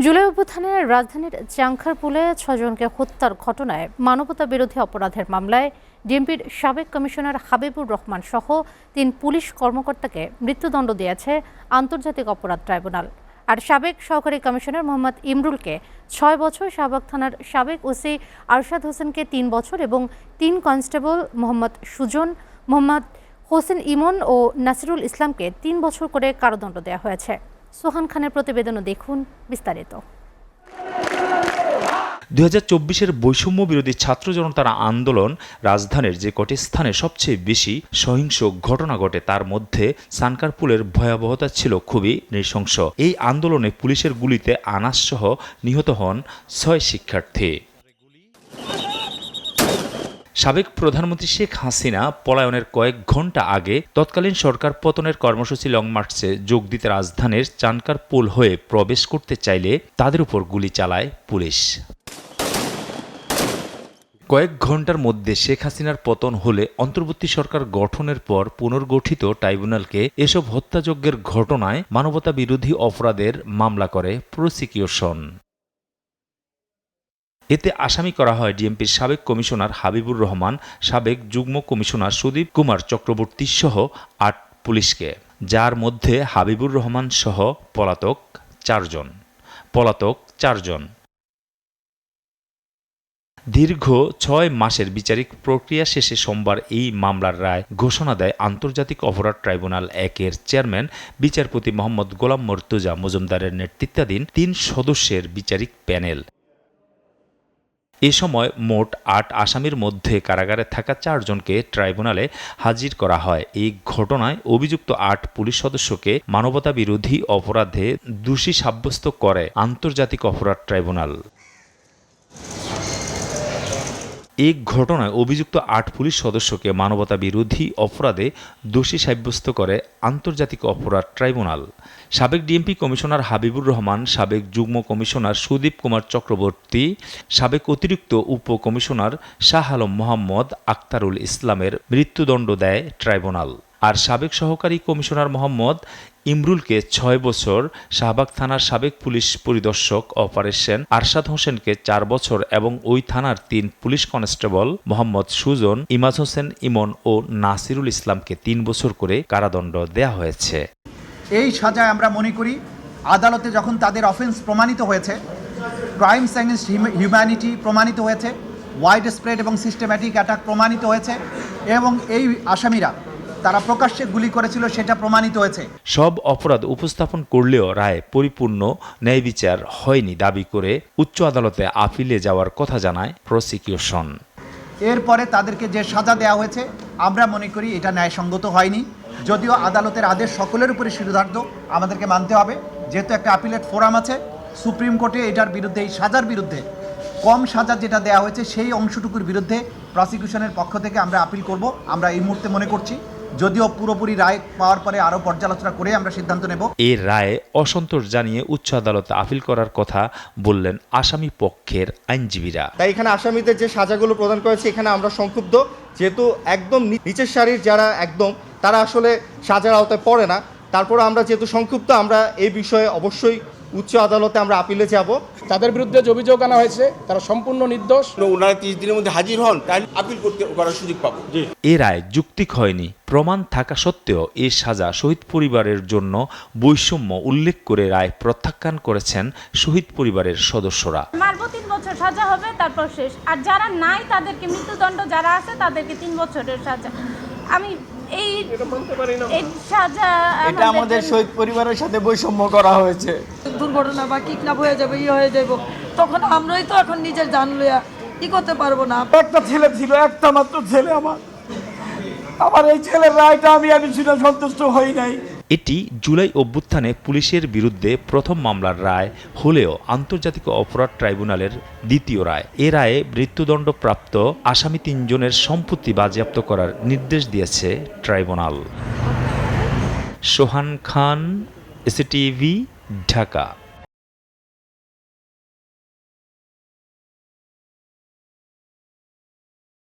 জুলাই অভ্যুত্থানে রাজধানীর চাংখারপুলে ৬ জনকে হত্যার ঘটনায় মানবতা বিরোধী অপরাধের মামলায় ডিএমপির সাবেক কমিশনার হাবিবুর রহমান সহ ৩ পুলিশ কর্মকর্তাকে মৃত্যুদণ্ড দিয়েছে আন্তর্জাতিক অপরাধ ট্রাইব্যুনাল। আর সাবেক সহকারী কমিশনার মোহাম্মদ ইমরুলকে ৬ বছর, শাহবাগ থানার সাবেক ওসি আরশাদ হোসেনকে ৩ বছর এবং ৩ কনস্টেবল মোহাম্মদ সুজন, মোহাম্মদ হোসেন ইমন ও নাসিরুল ইসলামকে ৩ বছর করে কারাদণ্ড দেওয়া হয়েছে। সোহান খানের প্রতিবেদনে দেখুন বিস্তারিত। ২০২৪-এর বৈষম্য বিরোধী ছাত্র জনতার আন্দোলন রাজধানীর যে কটি স্থানে সবচেয়ে বেশি সহিংস ঘটনা ঘটে তার মধ্যে সানকারপুলের ভয়াবহতা ছিল খুবই নৃশংস। এই আন্দোলনে পুলিশের গুলিতে আনাসসহ নিহত হন ৬ শিক্ষার্থী। সাবেক প্রধানমন্ত্রী শেখ হাসিনা পলায়নের কয়েক ঘণ্টা আগে তৎকালীন সরকার পতনের কর্মসূচি লং মার্চে যোগ দিতে রাজধানীর চানকারপুল হয়ে প্রবেশ করতে চাইলে তাদের উপর গুলি চালায় পুলিশ। কয়েক ঘণ্টার মধ্যে শেখ হাসিনার পতন হলে অন্তর্বর্তী সরকার গঠনের পর পুনর্গঠিত ট্রাইব্যুনালকে এসব হত্যাযজ্ঞের ঘটনায় মানবতা বিরোধী অপরাধের মামলা করে প্রসিকিউশন। এতে আসামি করা হয় ডিএমপির সাবেক কমিশনার হাবিবুর রহমান, সাবেক যুগ্ম কমিশনার সুদীপ কুমার চক্রবর্তী সহ ৮ পুলিশকে, যার মধ্যে হাবিবুর রহমান সহ পলাতক ৪ জন। দীর্ঘ ৬ মাসের বিচারিক প্রক্রিয়া শেষে সোমবার এই মামলার রায় ঘোষণা দেয় আন্তর্জাতিক অপরাধ ট্রাইব্যুনাল ১-এর চেয়ারম্যান বিচারপতি মোহাম্মদ গোলাম মর্তুজা মজুমদারের নেতৃত্বাধীন ৩ সদস্যের বিচারিক প্যানেল। এ সময় মোট ৮ আসামির মধ্যে কারাগারে থাকা ৪ জনকে ট্রাইব্যুনালে হাজির করা হয়। এই ঘটনায় অভিযুক্ত ৮ পুলিশ সদস্যকে মানবতা বিরোধী অপরাধে দোষী সাব্যস্ত করে আন্তর্জাতিক অপরাধ ট্রাইব্যুনাল। এই ঘটনায় অভিযুক্ত ৮ পুলিশ সদস্যকে মানবতা বিরোধী অপরাধে দোষী সাব্যস্ত করে আন্তর্জাতিক অপরাধ ট্রাইব্যুনাল। সাবেক ডিএমপি কমিশনার হাবিবুর রহমান, সাবেক যুগ্ম কমিশনার সুদীপ কুমার চক্রবর্তী, সাবেক অতিরিক্ত উপ কমিশনার শাহ আলম মোহাম্মদ আক্তারুল ইসলামের মৃত্যুদণ্ড দেয় ট্রাইব্যুনাল। আর সাবেক সহকারী কমিশনার মোহাম্মদ ইমরুলকে ৬ বছর, শাহবাগ থানার সাবেক পুলিশ পরিদর্শক অপারেশন আরশাদ হোসেনকে ৪ বছর এবং ওই থানার ৩ পুলিশ কনস্টেবল মোহাম্মদ সুজন, ইমাজ হোসেন ইমন ও নাসিরুল ইসলামকে ৩ বছর করে কারাদণ্ড দেয়া হয়েছে। এই সাজায় আমরা মনে করি আদালতে যখন তাদের অফেন্স প্রমাণিত হয়েছে, ক্রাইমস এগেনস্ট হিউম্যানিটি প্রমাণিত হয়েছে, ওয়াইড স্প্রেড এবং সিস্টেম্যাটিক অ্যাটাক প্রমাণিত হয়েছে এবং এই আসামিরা তারা প্রকাশ্যে গুলি করেছিল সেটা প্রমাণিত হয়েছে। সব অপরাধ উপস্থাপন করলেও রায় পরিপূর্ণ ন্যায় বিচার হয়নি দাবি করে উচ্চ আদালতে আপিলে যাওয়ার কথা জানায় প্রসিকিউশন। এরপরে তাদেরকে যে সাজা দেওয়া হয়েছে আমরা মনে করি এটা ন্যায়সঙ্গত হয়নি। যদিও আদালতের আদেশ সকলের উপরে শিরোধার্য, আমাদেরকে মানতে হবে। যেহেতু একটা আপিলেট ফোরাম আছে, সুপ্রিম কোর্টে এটার বিরুদ্ধে, এই সাজার বিরুদ্ধে, কম সাজা যেটা দেওয়া হয়েছে সেই অংশটুকুর বিরুদ্ধে প্রসিকিউশনের পক্ষ থেকে আমরা আপিল করব। আমরা এই মুহূর্তে মনে করছি, যদিও পুরোপুরি রায় পাওয়ার পরে আরও পর্যালোচনা করে আমরা সিদ্ধান্ত নেব। এই রায়ে অসন্তোষ জানিয়ে উচ্চ আদালতে আপিল করার কথা বললেন আসামি পক্ষের আইনজীবীরা। তাই এখানে আসামিদের যে সাজাগুলো প্রদান করেছে এখানে আমরা সংক্ষুব্ধ, যেহেতু একদম নিচের সারির যারা তারা আসলে সাজার আওতায় পড়ে না। তারপর আমরা যেহেতু সংক্ষুব্ধ, আমরা এই বিষয়ে অবশ্যই উচ্চ আদালতে আমরা আপিলে যাব। তাদের বিরুদ্ধে যে অভিযোগ আনা হয়েছে তারা সম্পূর্ণ নির্দোষ। ওনারা 30 দিনের মধ্যে হাজির হন, তাহলে আপিল করার সুযোগ পাবো। এ রায় যৌক্তিক হয়নি। প্রমাণ থাকা সত্ত্বেও এই সাজা শহীদ পরিবারের জন্য বৈষম্য উল্লেখ করে রায় প্রত্যাখ্যান করেছেন শহীদ পরিবারের সদস্যরা। মারবো 3 বছর সাজা হবে, তারপর শেষ। আর যারা নাই তাদেরকে মৃত্যুদণ্ড, যারা আছে তাদেরকে 3 বছরের সাজা। আমি এটা আমাদের শহীদ পরিবারের সাথে বৈষম্য করা হয়েছে। দুর্ঘটনা বা কিডন্যাপ হয়ে যাবে, হয়ে যাব, তখন আমরাই তো এখন নিজের জান লইয়া কি করতে পারবো না। একটা ছেলে ছিল, একটা মাত্র ছেলে আমার এই ছেলের রায়টা আমি সন্তুষ্ট হই নাই। এটি জুলাই অভ্যুত্থানে পুলিশের বিরুদ্ধে প্রথম মামলার রায় হলেও আন্তর্জাতিক অপরাধ ট্রাইব্যুনালের দ্বিতীয় রায়। এ রায়ে মৃত্যুদণ্ডপ্রাপ্ত আসামি ৩ জনের সম্পত্তি বাজেয়াপ্ত করার নির্দেশ দিয়েছে ট্রাইব্যুনাল। সোহান খান, এসটিভি, ঢাকা।